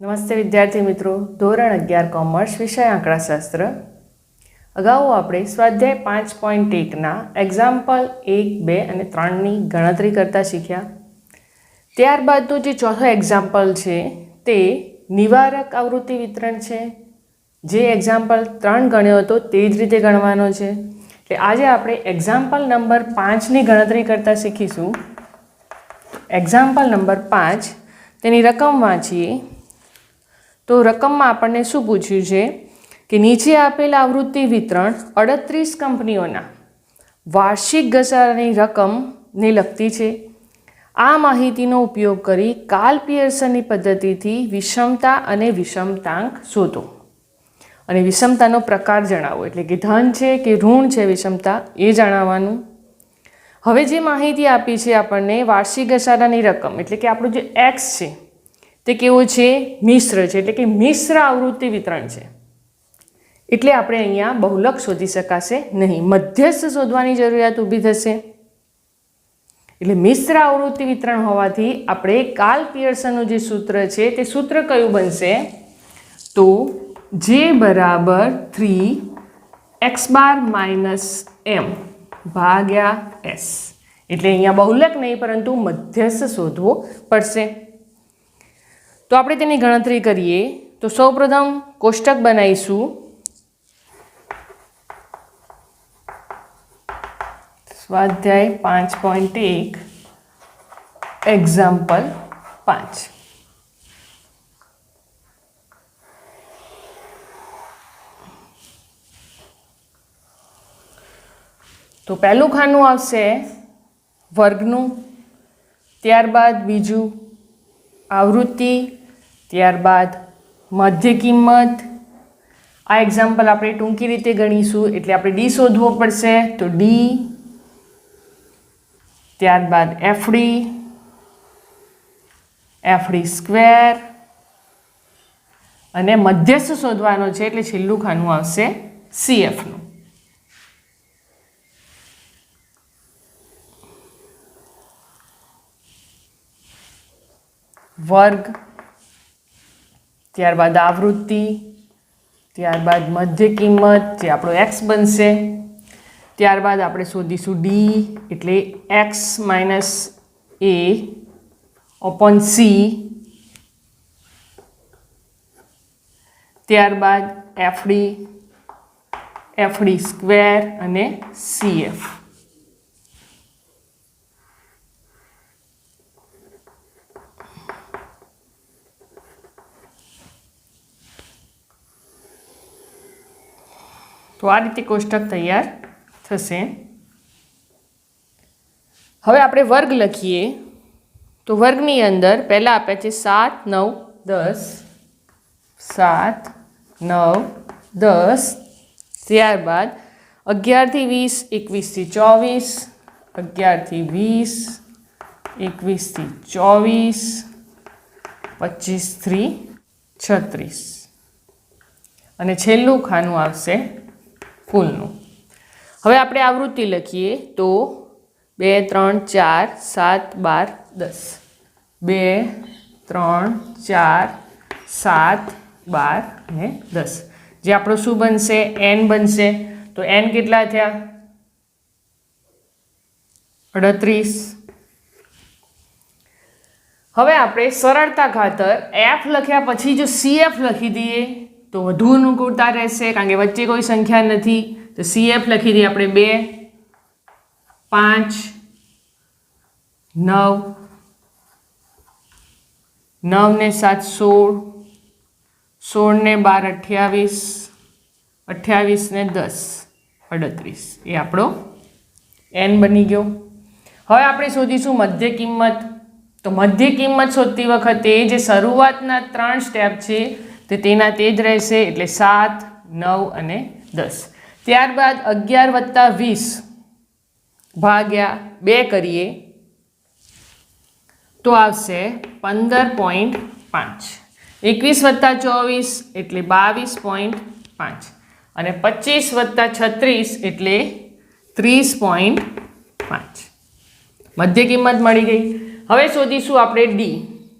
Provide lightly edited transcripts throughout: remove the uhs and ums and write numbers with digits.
નમસ્તે વિદ્યાર્થી મિત્રો, ધોરણ 11 કોમર્સ વિષય આંકડાશાસ્ત્ર. અગાઉ આપણે સ્વાધ્યાય 5.1ના એક્ઝામ્પલ 1, 2 અને 3ની ગણતરી કરતા શીખ્યા. ત્યારબાદનું જે ચોથો એક્ઝામ્પલ છે તે નિવારક આવૃત્તિ વિતરણ છે. જે એક્ઝામ્પલ 3 ગણ્યો હતો તે જ રીતે ગણવાનો છે. એટલે આજે આપણે એક્ઝામ્પલ નંબર 5ની ગણતરી કરતા શીખીશું. એક્ઝામ્પલ નંબર 5 તેની રકમ વાંચીએ તો રકમમાં આપણને શું પૂછ્યું છે કે નીચે આપેલ આવૃત્તિ વિતરણ 38 કંપનીઓના વાર્ષિક ઘસારાની રકમને લગતી છે. આ માહિતીનો ઉપયોગ કરી કાર્લ પિયર્સનની પદ્ધતિથી વિષમતા અને વિષમતાંક શોધો અને વિષમતાનો પ્રકાર જણાવો. એટલે કે ધન છે કે ઋણ છે વિષમતા એ જણાવવાનું. હવે જે માહિતી આપી છે આપણને વાર્ષિક ઘસારાની રકમ, એટલે કે આપણું જે એક્સ છે તે કેવો છે? મિશ્ર છે. એટલે કે મિશ્ર આવૃત્તિ વિતરણ છે. એટલે આપણે અહીંયા બહુલક શોધી શકાશે નહીં, મધ્યસ્થ શોધવાની જરૂરિયાત ઊભી થશે. એટલે મિશ્ર આવૃત્તિ વિતરણ હોવાથી આપણે કાર્લ પિયર્સનનું જે સૂત્ર છે તે સૂત્ર કયું બનશે? તો જે બરાબર 3x બાર માઇનસ m ભાગ્યા s. એટલે અહીંયા બહુલક નહીં પરંતુ મધ્યસ્થ શોધવો પડશે. તો આપણે તેની ગણતરી કરીએ તો સૌપ્રથમ કોષ્ટક બનાવીશું. સ્વાધ્યાય 5.1 એક્ઝામ્પલ 5. તો પહેલું ખાનું આવશે વર્ગનું, ત્યારબાદ બીજું આવૃત્તિ, ત્યારબાદ મધ્ય કિંમત. આ એક્ઝામ્પલ આપણે ટૂંકી રીતે ગણીશું એટલે આપણે ડી શોધવો પડશે. તો ડી, ત્યારબાદ એફડી સ્ક્વેર અને મધ્યસ્થ શોધવાનો છે એટલે છેલ્લું ખાનું આવશે સીએફનું. વર્ગ, ત્યારબાદ આવૃત્તિ, ત્યારબાદ મધ્ય કિંમત જે આપણો એક્સ બનશે, ત્યારબાદ આપણે શોધીશું ડી એટલે એક્સ માઇનસ એ અપોન સી, ત્યારબાદ એફડી સ્ક્વેર અને સીએફ. તો આ રીતે કોષ્ટક તૈયાર થશે. હવે આપણે વર્ગ લખીએ તો વર્ગની અંદર પહેલાં આપ્યા છે 7, 9, 10, 7, 9, 10, ત્યારબાદ 11 થી 20, 21 થી 24, 11 થી 20, 21 થી 24, 25 થી 36 અને છેલ્લું ખાનું આવશે કુલનું. હવે આપણે આવૃત્તિ લખીએ તો 2, 3, 4, 7, 12, 10. 2, 3, 4, 7, 12 અને 10. જે આપણો શું બનશે? n બનશે. તો n કેટલા થયા? 38. હવે આપણે સરળતા ખાતર f લખ્યા પછી જો cf લખી દઈએ તો વધુ અનુકૂળતા રહેશે, કારણ કે વચ્ચે કોઈ સંખ્યા નથી. તો CF લખી દઈએ આપણે 2, 5, 9, 9 ને 7 16, 16 ને 12 28, 28 ને 10 38. એ આપણો n બની ગયો. હવે આપણે શોધીશું મધ્ય કિંમત. તો મધ્ય કિંમત શોધતી વખતે જે શરૂઆતના 3 સ્ટેપ છે તો તેના તે જ રહેશે એટલે 7, 9 અને 10. ત્યારબાદ 11 + 20 ભાગ્યા 2 કરીએ તો આવશે 15.5. 21 + 24 એટલે 22.5 અને 25 + 36 એટલે 30.5. મધ્ય કિંમત મળી ગઈ. હવે શોધીશું આપણે ડી.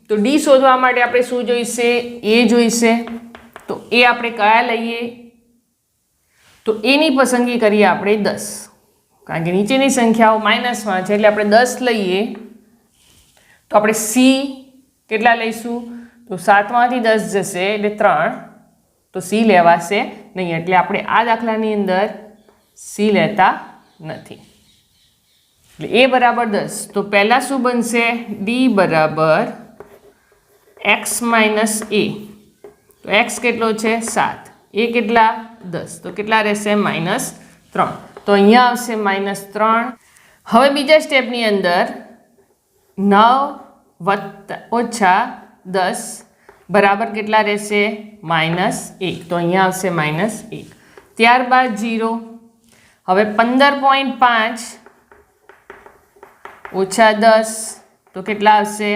તો ડી શોધવા માટે આપણે શું જોઈશે? એ જોઈશે. તો એ આપણે કયા લઈએ? તો એની પસંદગી કરીએ આપણે 10, કારણ કે નીચેની સંખ્યાઓ માઇનસમાં છે એટલે આપણે 10 લઈએ. તો આપણે સી કેટલા લઈશું? તો 7માંથી 10 જશે એટલે 3, તો સી લેવાશે નહીં, એટલે આપણે આ દાખલાની અંદર સી લેતા નથી. એટલે એ બરાબર 10. તો પહેલાં શું બનશે? ડી બરાબર એક્સ માઇનસ એ. તો એક્સ કેટલો છે? 7. એ કેટલા? 10. તો કેટલા રહેશે? -3. તો અહીંયા આવશે -3. હવે બીજા સ્ટેપની અંદર 9 ઓછા 10 બરાબર કેટલા રહેશે? -1. તો અહીંયા આવશે -1. ત્યારબાદ 0. હવે 15.5 ઓછા 10 તો કેટલા આવશે?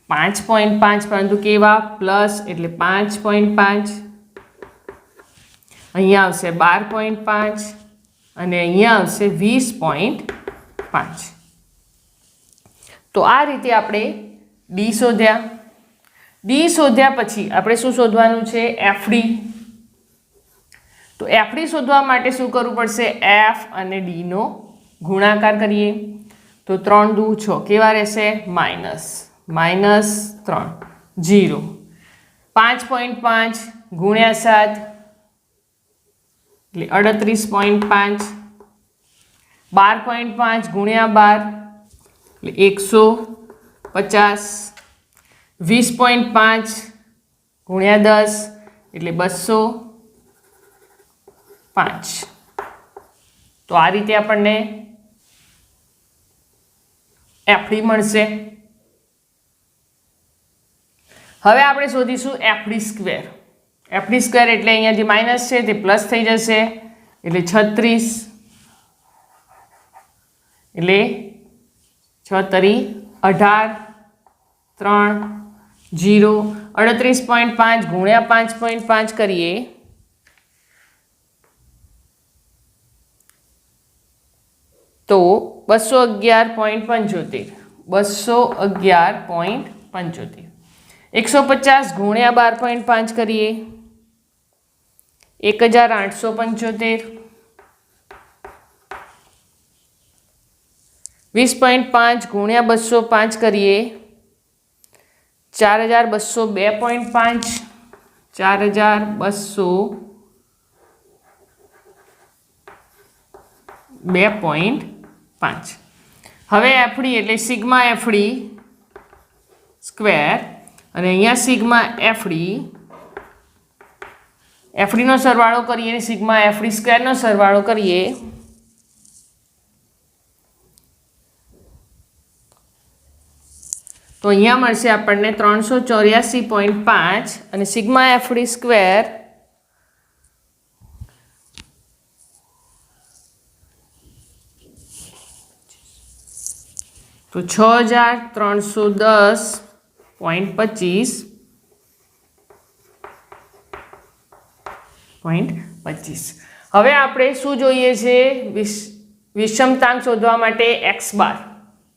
5.5, પરંતુ કેવા? પ્લસ, એટલે 5.5. અહીંયા આવશે 12.5 અને અહીંયા આવશે 20.5. તો આ રીતે આપણે ડી શોધ્યા. ડી શોધ્યા પછી આપણે શું શોધવાનું છે? એફડી. તો એફડી શોધવા માટે શું કરવું પડશે? એફ અને ડીનો ગુણાકાર કરીએ. તો 3 દુ 6 કેવા રહેશે? -3. 0. 5.5 ગુણ્યા 7 એટલે 38.5. 12.5 ગુણ્યા 12 એટલે 150. 20.5 ગુણ્યા 10 એટલે 205. તો આ રીતે આપણને એફડી મળશે. હવે આપણે શોધીશું એફડી સ્ક્વેર. એફડી સ્ક્વેર એટલે અહીંયા જે માઇનસ છે તે પ્લસ થઈ જશે એટલે 36. એટલે 6 તરી 18. 3 0. 38.5 ગુણ્યા 5.5 કરીએ તો 211.75. 211.75. 150 ગુણ્યા 12.5 કરીએ 1875. 20.5 ગુણ્યા 205 કરીએ 4202.5. 4202.5. હવે એફડી એટલે સિગ્મા એફડી સ્ક્વેર અને અહીંયા સિગ્મા એફડી. એફડીનો સરવાળો કરીએ અને સિગ્મા એફડી સ્ક્વેરનો સરવાળો કરીએ તો અહીંયા મળશે આપણને 384.5 અને સિગ્મા એફડી સ્ક્વેર તો 6310.25. હવે આપણે શું જોઈએ છે? વિષમતાંક શોધવા માટે એક્સ બાર,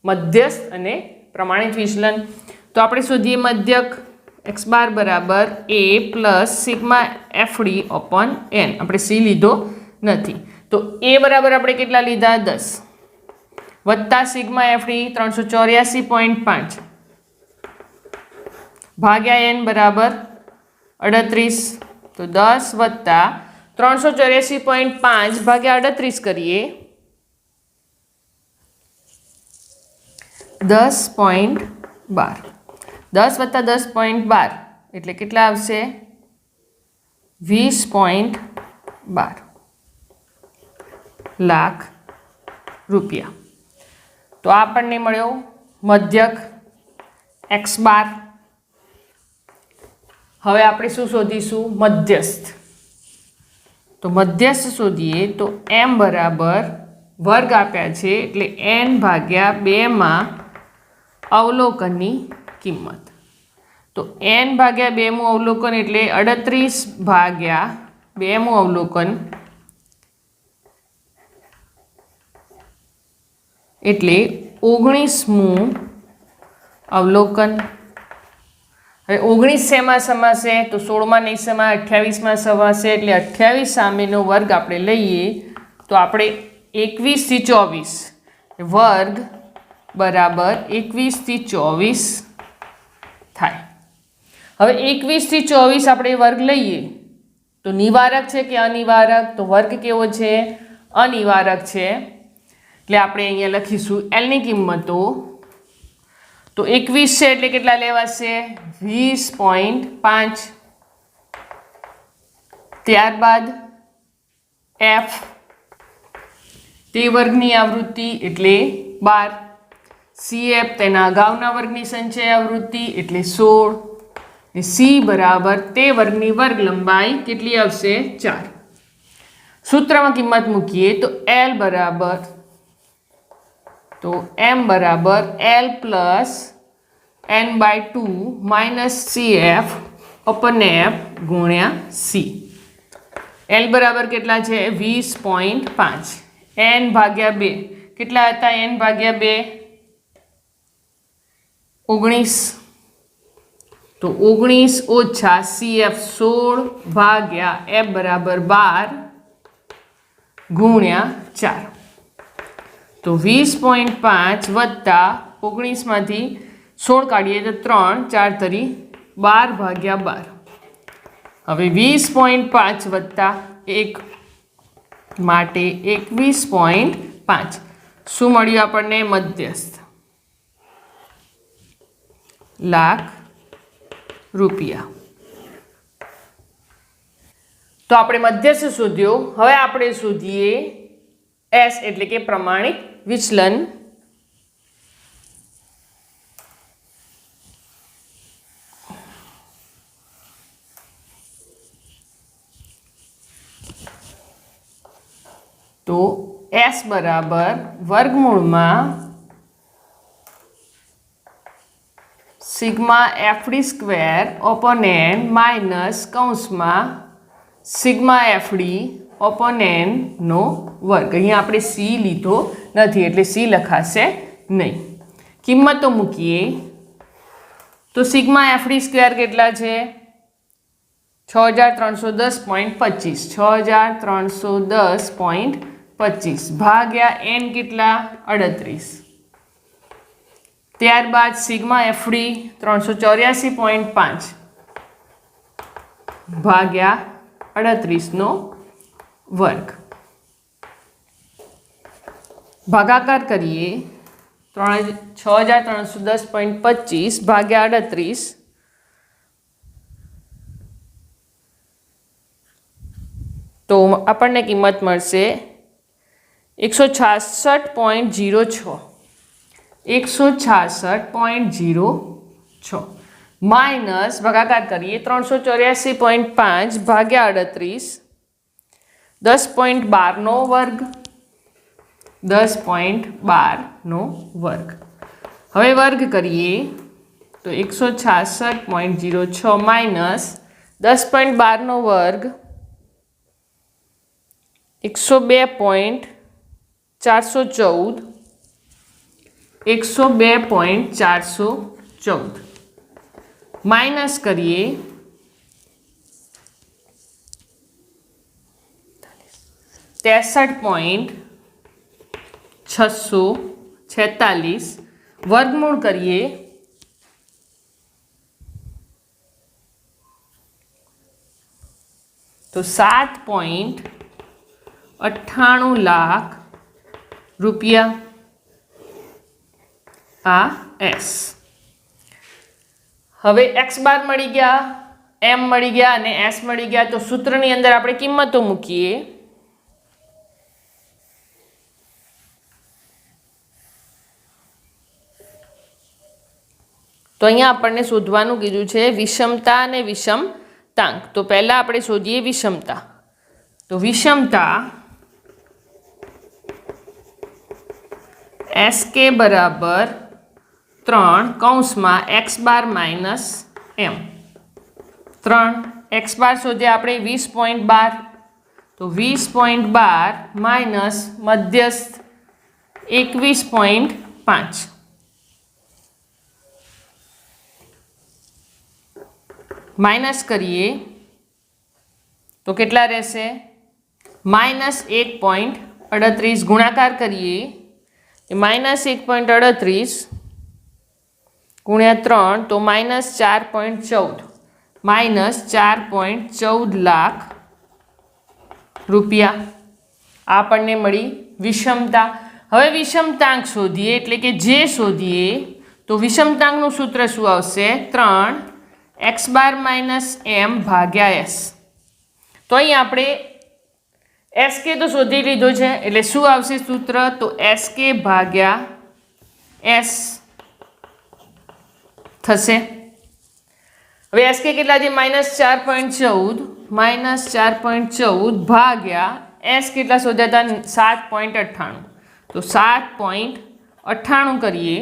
મધ્યસ્થ અને પ્રમાણિત વિચલન. તો આપણે શોધીએ મધ્યક. એક્સ બાર બરાબર A plus sigma FD upon N. આપણે સી લીધો નથી તો એ બરાબર આપણે કેટલા લીધા? 10 વત્તા સિગ્મા એફડી 384.5 ભાગ્યા એન બરાબર 38. તો 10 વત્તા 384.5 ભાગ્યા 38 કરીએ 10.12. 10 વત્તા 10.12 એટલે કેટલા આવશે? 20.12 લાખ રૂપિયા. તો આપણને મળ્યો મધ્યક એક્સ બાર. હવે આપણે શું શોધીશું? મધ્યસ્થ. તો મધ્યસ્થ શોધીએ તો એમ બરાબર વર્ગ આપ્યા છે એટલે n ભાગ્યા 2માં અવલોકનની કિંમત. તો n ભાગ્યા 2મું અવલોકન એટલે 38 ભાગ્યા 2મું અવલોકન એટલે 19મું અવલોકન. હવે 19 શેમાં સમાશે? તો 16માં નહીં સમાય, 28માં સમાશે. એટલે 28 સામેનો વર્ગ આપણે લઈએ તો આપણે 21 થી 24 વર્ગ બરાબર 21 થી 24 થાય. હવે 21 થી 24 આપણે વર્ગ લઈએ તો નિવારક છે કે અનિવારક? તો વર્ગ કેવો છે? અનિવારક છે. એટલે આપણે અહીંયા લખીશું L ની કિંમતો. તો 21 છે એટલે કેટલા લેવાશે? 20.5. ત્યારબાદ F તે વર્ગની આવૃત્તિ એટલે 12. CF તેના અગાઉના વર્ગની સંચય આવૃત્તિ એટલે 16. C બરાબર તે વર્ગની વર્ગ લંબાઈ કેટલી આવશે? 4. સૂત્રમાં કિંમત મૂકીએ તો L બરાબર M બરાબર L plus n/2 minus CF અપન F ગુણ્યા C. L બરાબર કેટલા છે? 20.5. n ભાગ્યા 2 કેટલા હતા? n ભાગ્યા 2 19. તો 19 ઓછા CF 16 ભાગ્યા F બરાબર 12 ગુણ્યા 4. તો 20.5 વત્તા 19માંથી 16 કાઢીએ તો 3, 4 તરી 12 ભાગ્યા 12. હવે 20.5 વત્તા 1 માટે 21.5. શું મળ્યું આપણને? મધ્યસ્થ. લાખ રૂપિયા. તો આપણે મધ્યસ્થ શોધ્યો. હવે આપણે શોધીએ S એટલે કે પ્રમાણિત વિચલન. તો S બરાબર વર્ગમૂળમાં sigma FD square open n minus કૌંસમાં સિગ્મા FD ઓપન n નો વર્ગ. અહીંયા આપણે C લીધો નથી એટલે C લખાશે નહીં. કિંમતો મૂકીએ તો સિગ્મા FD સ્ક્વેર કેટલા છે? 6310.25. 6310.25 ભાગ્યા n કેટલા? 38. ત્યારબાદ સિગ્મા FD 384.5 ભાગ્યા 38 નો વર્ગ. ભાગાકાર કરીએ 6310.25 ભાગ્યા 38 તો આપણને કિંમત મળશે 166.06. 166.06 માઇનસ ભાગાકાર કરીએ 384.5 ભાગ્યા 38 10.12 નો વર્ગ. 10.12 નો વર્ગ. હવે વર્ગ કરીએ તો 166.06 માઇનસ 10.12 નો વર્ગ 102.414. 102.414 માઇનસ કરીએ 63.646 વર્ગમૂળ કરીએ તો 7.98 લાખ રૂપિયા. આ S. હવે x બાર મળી ગયા, m મળી ગયા અને s મળી ગયા. તો સૂત્રની અંદર આપણે કિંમતો મૂકીએ તો અહીંયા આપણને શોધવાનું કીધું છે વિષમતા અને વિષમતાંક. તો પહેલા આપણે શોધીએ વિષમતા. તો વિષમતા SK બરાબર 3 કૌંસમાં x bar minus m. 3 x બાર શોધ્યા આપણે 20.12. તો 20.12 માઇનસ મધ્યસ્થ 21.5 માઇનસ કરીએ તો કેટલા રહેશે? -1.38 ગુણાકાર કરીએ -1.38 ગુણ્યા 3 તો -4.14 -4.14 લાખ રૂપિયા આપણને મળી વિષમતા. હવે વિષમતાંક શોધીએ એટલે કે જે શોધીએ તો વિષમતાંકનું સૂત્ર શું આવશે? 3x બાર માઇનસ m ભાગ્યા s. તો અહીં આપણે SK તો શોધી લીધો છે એટલે શું આવશે સૂત્ર? તો SK ભાગ્યા S થશે. હવે SK કેટલા છે? -4.14 -4.14 ભાગ્યા S કેટલા શોધ્યા હતા? 7.98. તો 7.98 કરીએ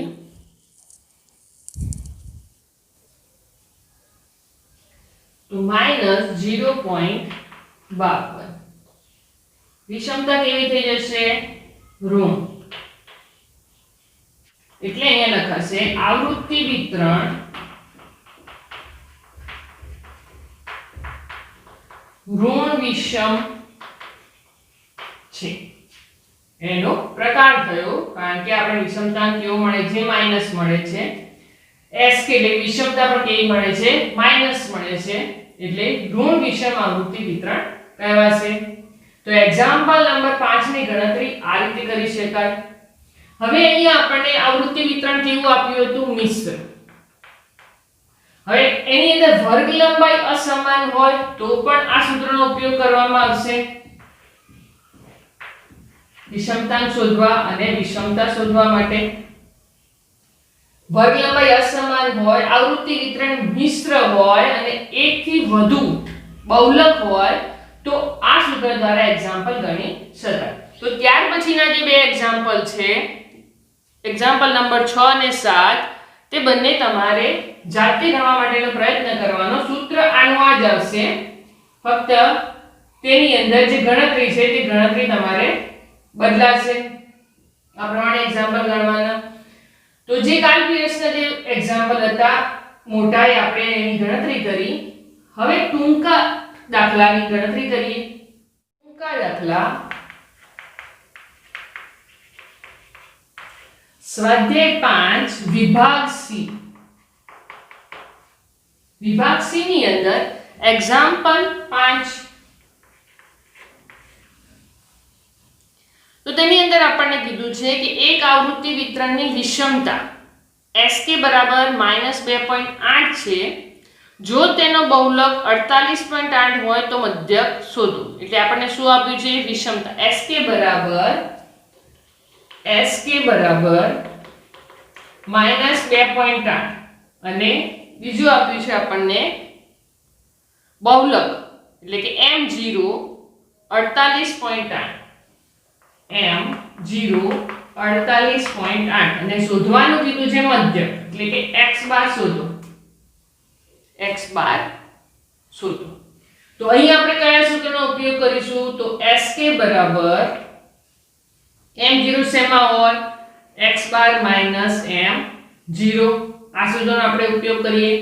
તો -0.52. વિષમતા કેવી થઈ જશે? ઋણ. એટલે અહીંયા લખાશે આવૃત્તિ વિતરણ ઋણ વિષમ છે. એનો પ્રકાર થયો કારણ કે આપણે વિષમતાંક કેવો મળે છે? માઈનસ મળે છે. SK એટલે વિષમતા પણ કેવી મળે છે? માઈનસ મળે છે. એટલે ઋણ વિષમ આવૃત્તિ વિતરણ કહેવાશે. તો એક્ઝામ્પલ નંબર 5 ની ગણતરી આ રીતે કરી શકાય. હવે અહીંયા આપણને આવૃત્તિ વિતરણ કેવું આપ્યું હતું? મિશ્ર. હવે એની અંદર વર્ગ લંબાઈ અસમાન હોય તો પણ આ સૂત્રનો ઉપયોગ કરવામાં આવશે વિષમતાંક શોધવા અને વિષમતા શોધવા માટે. વર્ગ લંબાઈ અસમાન હોય, આવૃત્તિ વિતરણ મિશ્ર હોય અને એકથી વધુ બહુલક હોય તો આ સૂત્ર દ્વારા એક્ઝામ્પલ ગણી શકાય. તો ત્યાર પછીના જે બે એક્ઝામ્પલ છે, એક્ઝામ્પલ નંબર 6 અને 7, તે બંને તમારે જાતે ગણવા માટેનો પ્રયત્ન કરવાનો. સૂત્ર આનું આ જ આવશે, ફક્ત તેની અંદર જે ગણતરી છે તે ગણતરી તમારે બદલાશે. આ પ્રમાણે એક્ઝામ્પલ ગણવાના. તો જે કાલ પીરિયડના જે એક્ઝામ્પલ હતા મોટાએ આપણે એની ગણતરી કરી. હવે ટૂંકા દાખલાની ગણતરી કરીએ. ટૂંકા દાખલા સ્વાધ્યાય 5 વિભાગ સી. વિભાગ સી ની અંદર એક્ઝામ્પલ 5. તો તેની અંદર આપણને કીધું છે કે એક આવૃત્તિ વિતરણની વિષમતા SK બરાબર -2.8 છે. જો તેનો બહુલક 48.8 હોય તો મધ્યક શોધો. એટલે આપણને શું આપ્યું છે? વિષમતા SK બરાબર -2.8 અને બીજું આપ્યું છે આપણને બહુલક એટલે કે M0 48.8 M0 48.8 અને શોધવાનું કીધું છે મધ્યક એટલે કે x બાર શોધો. x બાર શોધો. તો અહીં આપણે કયા સૂત્રનો ઉપયોગ કરીશું? તો SK બરાબર M0 શેમાં હોય? x બાર -M0. આ સૂત્રનો આપણે ઉપયોગ કરીએ.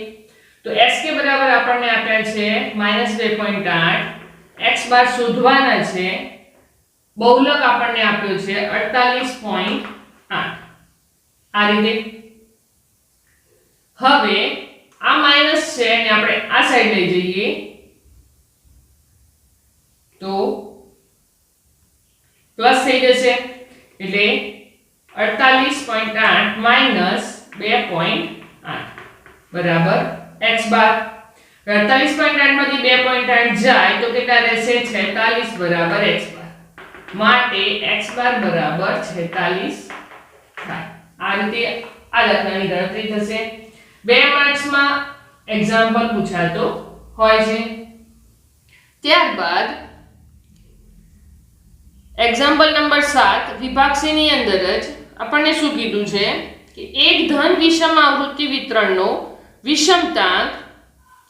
તો SK બરાબર આપણને આપ્યા છે -2.8, x બાર શોધવાના છે. બહુલક આપણને આપ્યો છે 48.8. આ રીતે. હવે આ માઈનસ છે અને આપણે આ સાઈડ લઈ જઈએ તો પ્લસ થઈ જશે. એટલે 48.8 -2.8 બરાબર x બાર. 48.8 માંથી 2.8 જાય તો કેટલા રહેશે? 46 બરાબર x બાર. માટે x બાર બરાબર 46 થાય. આ રીતે આ દાખલાની ગણતરી થશે. 2 માર્ક્સમાં એક્ઝામ્પલ પૂછાતો હોય છે. ત્યારબાદ એક્ઝામ્પલ નંબર 7 વિભાગ સી ની અંદર જ આપણને શું કીધું છે કે એક ધન વિષમ આવૃત્તિ વિતરણનો વિષમતાંક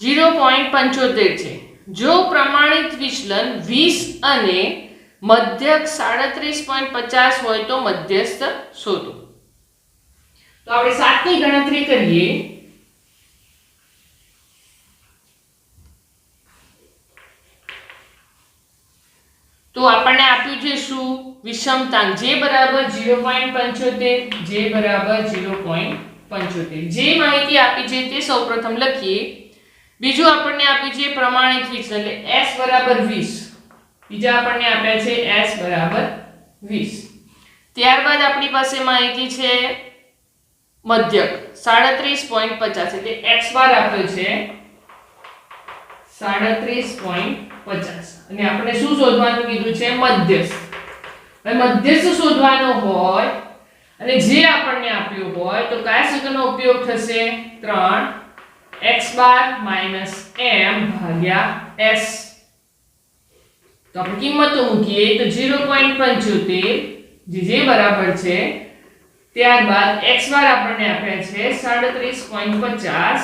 0.75 છે. જો પ્રમાણિત વિચલન 20 અને મધ્યક 37.50 હોય તો મધ્યસ્થ શોધો. તો આપણે 7 ની ગણતરી કરીએ તો આપણને આપ્યું છે શું? વિષમતાંક j બરાબર 0.75, j બરાબર 0.75. જે માહિતી આપી છે તે સૌપ્રથમ લખીએ. બીજું આપણને આપ્યું છે પ્રમાણિત વિચલન એટલે s બરાબર 20. બીજા આપણને આપ્યા છે s બરાબર 20. ત્યારબાદ આપણી પાસે માહિતી છે મધ્યક 37.50 એટલે x બાર આપ્યો છે 37.50 અને આપણે શું શોધવાનું કીધું છે? મધ્યસ્થ. હવે મધ્યસ્થ શોધવાનો હોય અને જે આપણને આપ્યું હોય તો કયા સૂત્રનો ઉપયોગ થશે? 3x બાર માઈનસ m ભાગ્યા s. તો આપણે કિંમતો મૂકીએ તો 0.75 જે બરાબર છે. ત્યારબાદ x બાર આપણને આપ્યા છે 37.50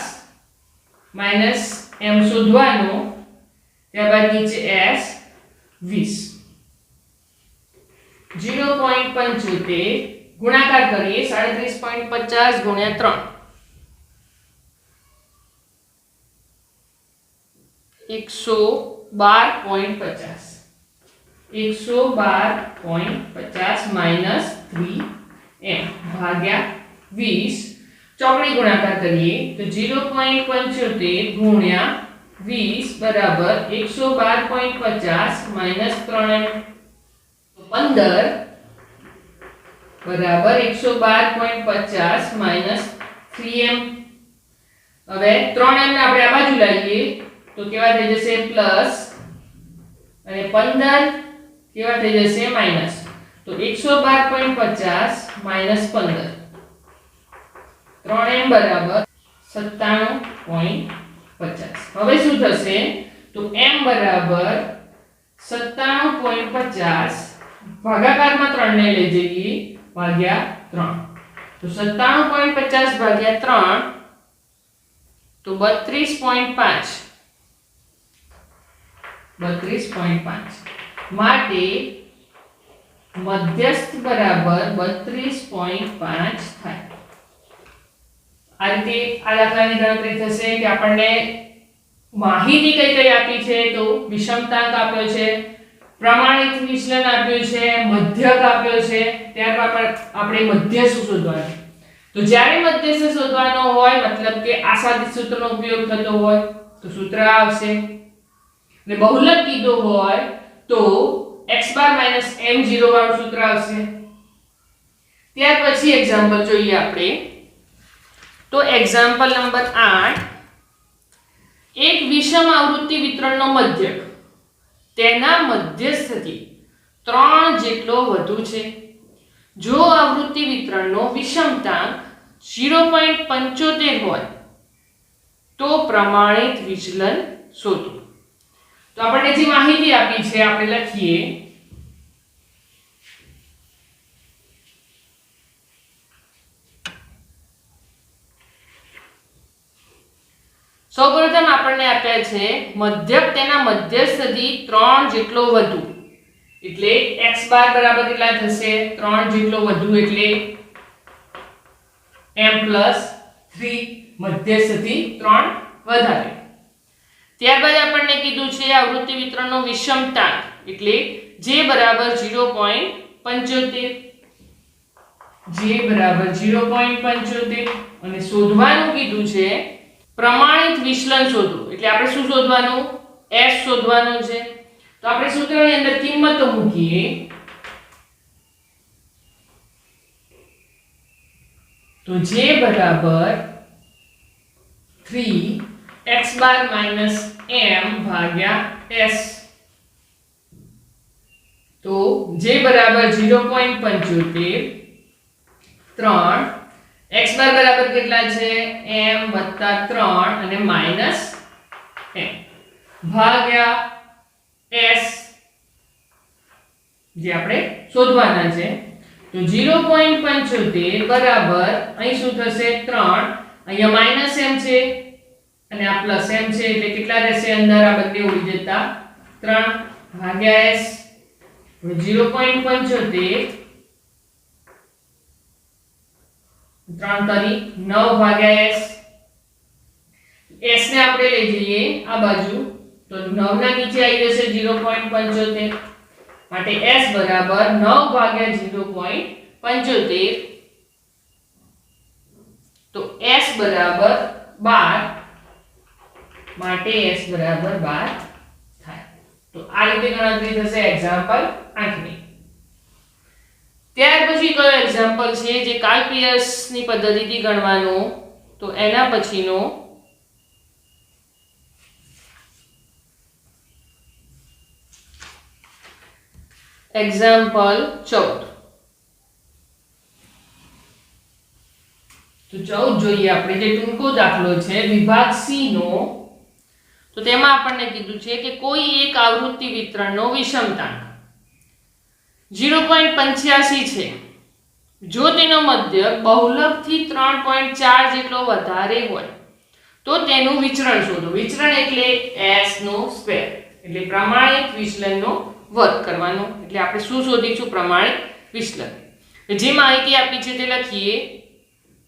માઈનસ m શોધવાનો. ત્યારબાદ નીચે s 20. 0.75 ગુણાકાર કરીએ 37.50 ગુણ્યા 3 112.50 112.50 માઈનસ 3m ભાગ્યા 20. ચોકડી ગુણાકાર કરીએ તો 0.75 ગુણ્યા 20 બરાબર 112.50 માઈનસ 3m. 15 બરાબર 112.50 માઈનસ 3m. હવે 3m ને આપણે આ બાજુ લાવીએ તો કેવા થઈ જશે? પ્લસ અને 15 કેવા થઈ જશે? માઈનસ. તો 112.50 માઈનસ 15 3m બરાબર 97.50. હવે શું થશે? તો m બરાબર 97.50 ભાગાકારમાં 3 ને લઈ જઈએ ભાગ્યા 3. તો 97.50 ભાગ્યા 3 તો 32.5 માટે મધ્યસ્થ બરાબર 32.5 થાય. આ રીતે આ દાખલાની ગણતરી થશે કે આપણને માહિતી કઈ કઈ આપી છે? તો વિષમતાંક આપ્યો છે, પ્રમાણિત વિચલન આપ્યું છે, મધ્યક આપ્યો છે. ત્યારબાદ આપણે મધ્યસ્થ શોધવાનું. તો જ્યારે મધ્યસ્થ શોધવાનો હોય મતલબ કે આસાદિત સૂત્રનો ઉપયોગ થતો હોય તો સૂત્ર આવશે. અને બહુલક કીધો હોય તો x બાર માઈનસ m0 વાળું સૂત્ર આવશે. ત્યાર પછી એક્ઝામ્પલ જોઈએ આપણે. તો એક્ઝામ્પલ નંબર 8. એક વિષમ આવૃત્તિ વિતરણનો મધ્યક તેના મધ્યસ્થથી 3 જેટલો વધુ છે. જો આવૃત્તિ વિતરણનો વિષમતાંક 0.75 હોય તો પ્રમાણિત વિચલન શોધો. તો આપણને જે માહિતી આપી છે આપણે લખીએ. સૌપ્રથમ આપણને આપ્યા છે મધ્યક તેના મધ્યસ્થથી 3 જેટલો વધુ એટલે x બાર બરાબર કેટલા થશે? 3 જેટલો વધુ એટલે m + 3 મધ્યસ્થથી 3 વધારે. ત્યારબાદ આપણને કીધું છે આવૃત્તિ વિતરણનો વિષમતાંક એટલે j બરાબર 0.75 j બરાબર 0.75 અને શોધવાનું કીધું છે પ્રમાણિત વિચલન શોધો. એટલે આપણે શું શોધવાનું? s શોધવાનું છે. તો આપણે સૂત્રની અંદર કિંમતો મૂકીએ તો j બરાબર 3x બાર માઈનસ m ભાગ્યા s. તો j બરાબર 0.75 3 x બાર બરાબર કેટલા છે? m + 3 અને માઈનસ m ભાગ્યા s જે આપણે શોધવાના છે. તો 0.75 બરાબર અહીં શું થશે? 3 અહીંયા માઈનસ m છે અને આ પ્લસ m છે એટલે કેટલા રહેશે અંદર? આ બંને ઉડી જતા 3 ભાગ્યા s. હવે 0.75 3 તરી 9 ભાગ્યા s. s ને આપણે લઈ જઈએ આ બાજુ તો 9 ના નીચે આવી જશે 0.75 માટે s બરાબર 9 ભાગ્યા 0.75 તો s બરાબર 12 માટે s બરાબર 12 થાય। તો આ રીતે ગણતરી થશે એક્ઝામ્પલ 8 ની। ત્યાર પછી કયો એક્ઝામ્પલ છે જે કાર્લ પિયર્સ ની પદ્ધતિથી ગણવાનો, તો એના પછીનો એક્ઝામ્પલ 14। તો 14 જોઈએ આપણે, જે ટૂંકો દાખલો છે વિભાગ સી નો। તો તેમાં આપણને કીધું છે કે કોઈ એક આવૃત્તિ વિતરણનો વિષમતાંક 0.85 છે જો તેનો મધ્યક બહુલકથી 3.4 જેટલો વધારે હોય તો તેનું વિચરણ શોધો। વિચરણ એટલે s નો સ્ક્વેર, એટલે પ્રમાણિત વિચલનનો વર્ગ કરવાનો। એટલે આપણે શું શોધીશું? પ્રમાણિત વિચલન। જે માહિતી આપી છે તે લખીએ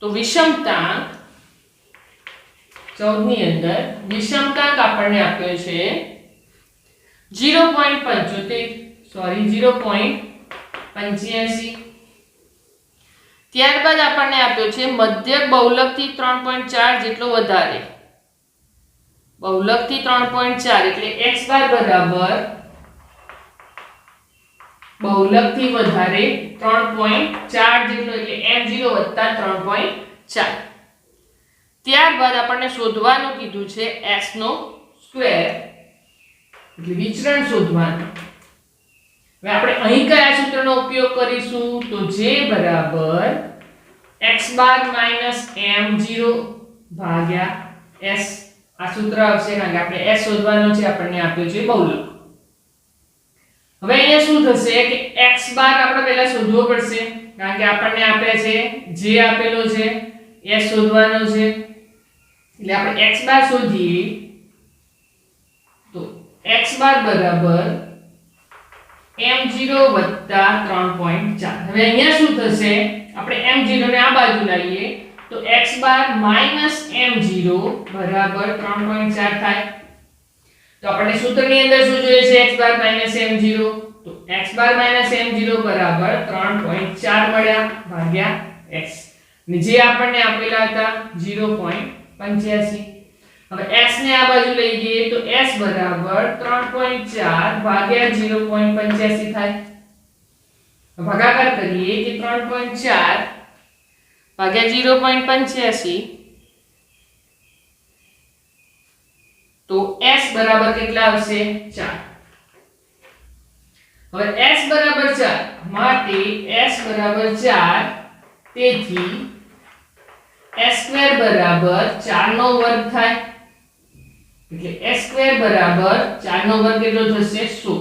તો વિષમતાંક 14 ની અંદર વિષમતાંક આપણને આપ્યો છે 0.85। ત્યારબાદ આપણને આપ્યો છે મધ્યક બહુલકથી 3.4 જેટલો વધારે। બહુલકથી 3.4 એટલે x બાર બરાબર બહુલકથી વધારે 3.4 જેટલો એટલે m0 + 3.4। ત્યારબાદ આપણને શોધવાનું કીધું છે s નો સ્ક્વેર, એટલે વિચરણ શોધવાનું। હવે આપણે અહીં કયા સૂત્રનો ઉપયોગ કરીશું? તો j બરાબર x બાર માઈનસ m0 ભાગ્યા s। આ સૂત્ર આવશે કારણ કે આપણે s શોધવાનો છે, આપણને આપ્યો છે બહુલક। હવે અહીંયા શું થશે કે x બાર આપણે પહેલા શોધવો પડશે કારણ કે આપણને આપ્યા છે j આપેલો છે, s શોધવાનો છે, એટલે આપણે x બાર શોધીએ તો x બાર બરાબર m0 + 3.4। હવે અહીંયા શું થશે? આપણે m0 ને આ બાજુ લાવીએ તો x બાર માઈનસ m0 બરાબર 3.4 થાય। તો આપણે સૂત્રની અંદર શું જોઈએ છે? x બાર માઈનસ m0, તો x બાર માઈનસ m0 બરાબર 3.4 મળ્યા ભાગ્યા x, ને જે આપણને આપેલા હતા 0.85। હવે s ને આ બાજુ લઈ જઈએ તો s બરાબર 3.4 ભાગ્યા 0.85 થાય। ભાગાકાર કરીએ કે 3.4 ભાગ્યા 0.85 તો s બરાબર કેટલા આવશે? 4। હવે s બરાબર 4 માટે s બરાબર 4, તેથી s² બરાબર 4 નો વર્ગ થાય, એટલે s² બરાબર 4 નો વર્ગ કેટલો થશે? 16।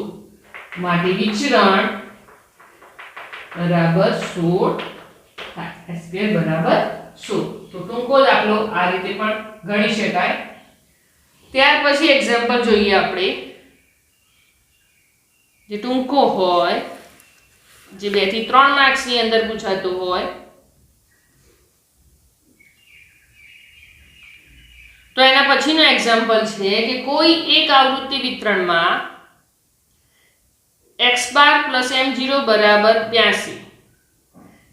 માટે વિચરણ બરાબર 16 થાય, s² બરાબર 16। તો ટૂંકો દાખલો આ રીતે પણ ગણી શકાય। ત્યાર પછી એક્ઝામ્પલ જોઈએ આપણે, જે ટૂંકો હોય, જે 2 થી 3 માર્ક્સ ની અંદર પૂછાતો હોય। તો એના પછીનો એક્ઝામ્પલ છે કે કોઈ એક આવૃત્તિ વિતરણમાં x બાર પ્લસ m0 બરાબર 82,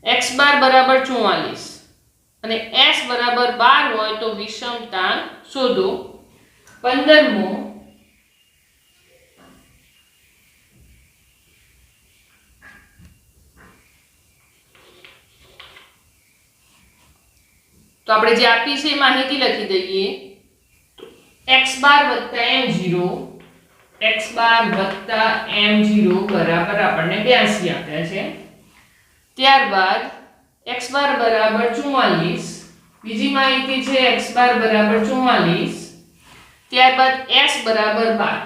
x બાર બરાબર 44 અને s બરાબર 12 હોય તો વિષમતાંક શોધો। 15મો તો આપણે જે આપી છે માહિતી લખી દઈએ તો x બાર વત્તા m0, x બાર વત્તા m0 બરાબર આપણને 82 આપ્યા છે। ત્યારબાદ x બાર બરાબર 44, બીજી માહિતી છે x બાર બરાબર 44, ત્યારબાદ s બરાબર 12,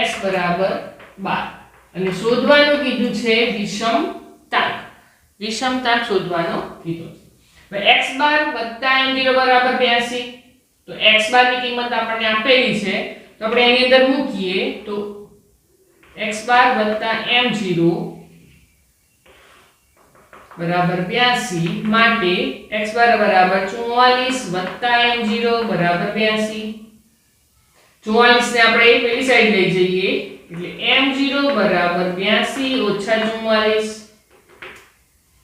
s બરાબર 12 અને શોધવાનું કીધું છે વિષમતાંક। વિષમતાંક શોધવાનો કીધું છે। હવે x બાર વત્તા m0 બરાબર 82, તો x બાર ની કિંમત આપણને આપેલી છે તો આપણે એની અંદર મૂકીએ તો x બાર વત્તા m0 બરાબર 82 માટે x બાર બરાબર 44 વત્તા m0 બરાબર 82। 44 ને આપણે પેલી સાઈડ લઈ જઈએ એટલે m0 બરાબર 82 ઓછા 44,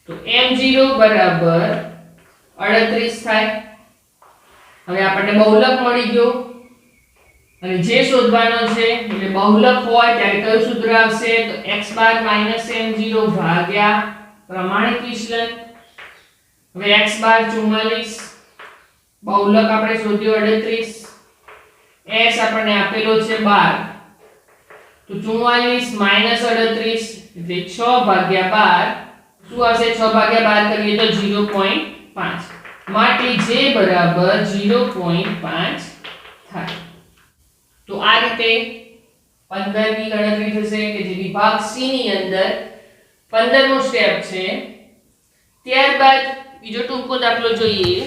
તો m0 બરાબર 38 થાય। હવે આપણને બહુલક મળી ગયો અને જે શોધવાનો છે એટલે બહુલક હોય ત્યારે કયું સૂત્ર આવશે તો x બાર m0 ભાગ્યા પ્રમાણિત વિચલન। હવે x બાર 44, બહુલક આપણે શોધ્યો 38, s આપણને આપેલો છે 12, તો 44 માઈનસ 38 એટલે 6 ભાગ્યા 12 શું આવશે 6 ભાગ્યા 12 કરીએ તો 0.5 માટે j બરાબર 0.5 થાય। તો આ રીતે 15 ની ગણતરી થશે કે જે વિભાગ C ની અંદર 15મો સ્ટેપ છે। ત્યારબાદ બીજો ટૂંકો દાખલો જોઈએ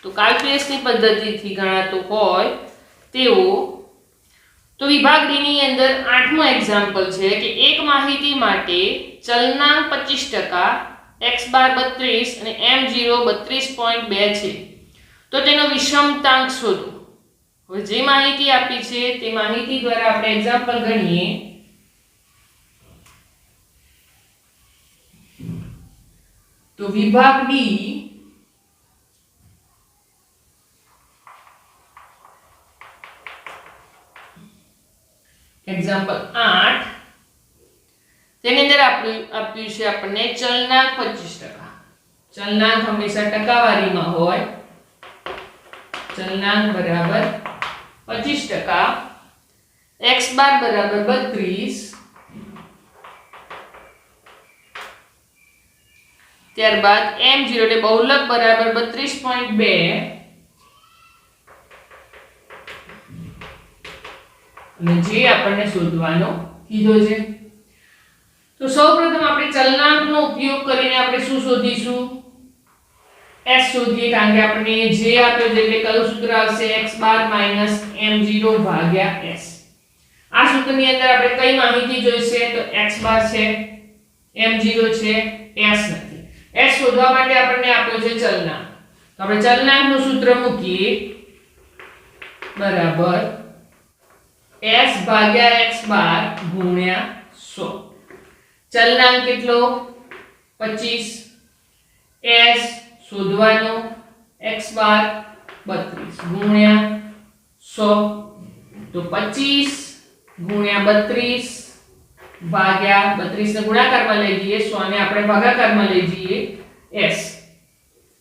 તો કાલ્ક્યુલસની પદ્ધતિથી ગણાતો હોય તેવો તો વિભાગ D ની અંદર 8મો એક્ઝામ્પલ છે કે એક માહિતી માટે ચલનાંક 25%, x બાર 32 અને m0 32.2 છે તો તેનો વિષમતાંક શોધો। હવે જે માહિતી આપી છે તે માહિતી દ્વારા આપણે એક્ઝામ્પલ ગણીએ તો વિભાગ D એક્ઝામ્પલ 8 તેની અંદર આપ્યું છે આપણને ચલનાંક 25%। ચલનાંક હંમેશા ટકાવારીમાં હોય, ચલનાંક બરાબર 25%, x બાર બરાબર 32, ત્યારબાદ m0 એટલે બહુલક બરાબર 32.2 અને જે આપણને શોધવાનો કીધો છે। તો સૌપ્રથમ આપણે ચલનાંકનો ઉપયોગ કરીને આપણે શું શોધીશું s શોધીએ કારણ કે આપણને જે આપ્યો છે એટલે કયું સૂત્ર આવશે x બાર m0 ભાગ્યા s। આ સૂત્રની અંદર આપણે કઈ માહિતી જોઈશે તો x બાર છે, m0 છે, s નથી। s શોધવા માટે આપણને આપ્યો છે ચલનાંક, તો આપણે ચલનાંકનું સૂત્ર મૂકીએ બરાબર s ભાગ્યા x બાર ગુણ્યા 100। ચલનાંક કેટલો 25, s શોધવાનો x બાર 32 ગુણ્યા 100 તો 25 ગુણ્યા 32 ભાગ્યા 32 ને ગુણાકારમાં લઈ જઈએ 100 ને આપણે ભાગાકારમાં લઈ જઈએ s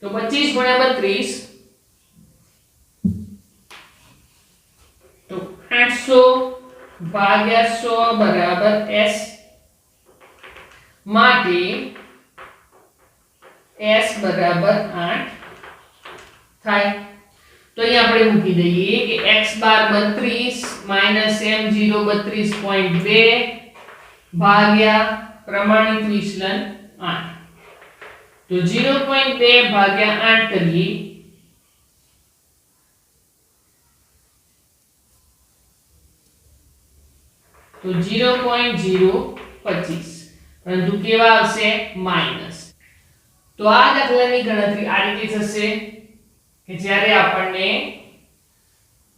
તો 25 ગુણ્યા 32 તો 800 ભાગ્યા 100 બરાબર s માટે s બરાબર 8 થાય। તો અહીં આપણે મૂકી દઈએ કે x બાર 32 માઈનસ m0 32.2 ભાગ્યા પ્રમાણિત વિચલન 8 તો 0.2 ભાગ્યા 8 કરીએ તો 0.025 પરંતુ કેવા આવશે માઈનસ। તો આ દાખલાની ગણતરી આ રીતે થશે કે જ્યારે આપણને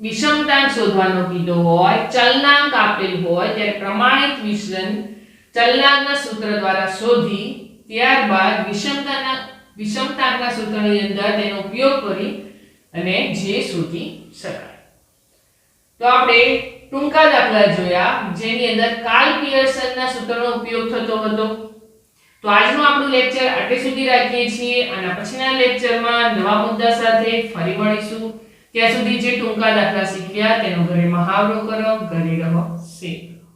વિષમતાંક શોધવાનો કીધો હોય, ચલનાંક આપેલ હોય ત્યારે પ્રમાણિત વિચલન ચલનાંકના સૂત્ર દ્વારા શોધી ત્યારબાદ વિષમતાંકના સૂત્રની અંદર તેનો ઉપયોગ કરી અને જે શોધી શકાય। તો આપણે ટૂંકા દાખલા જોયા જેની અંદર કાર્લ પિયર્સનના સૂત્રનો ઉપયોગ થતો હતો। તો આજનું આપણું લેક્ચર આટલે સુધી રાખીએ છીએ અને પછીના લેક્ચરમાં નવા મુદ્દા સાથે ફરી મળીશું। ત્યાં સુધી જે ટૂંકા દાખલા શીખ્યા તેનો ઘરે મહાવરો કરો, ઘરે રહો, શીખો।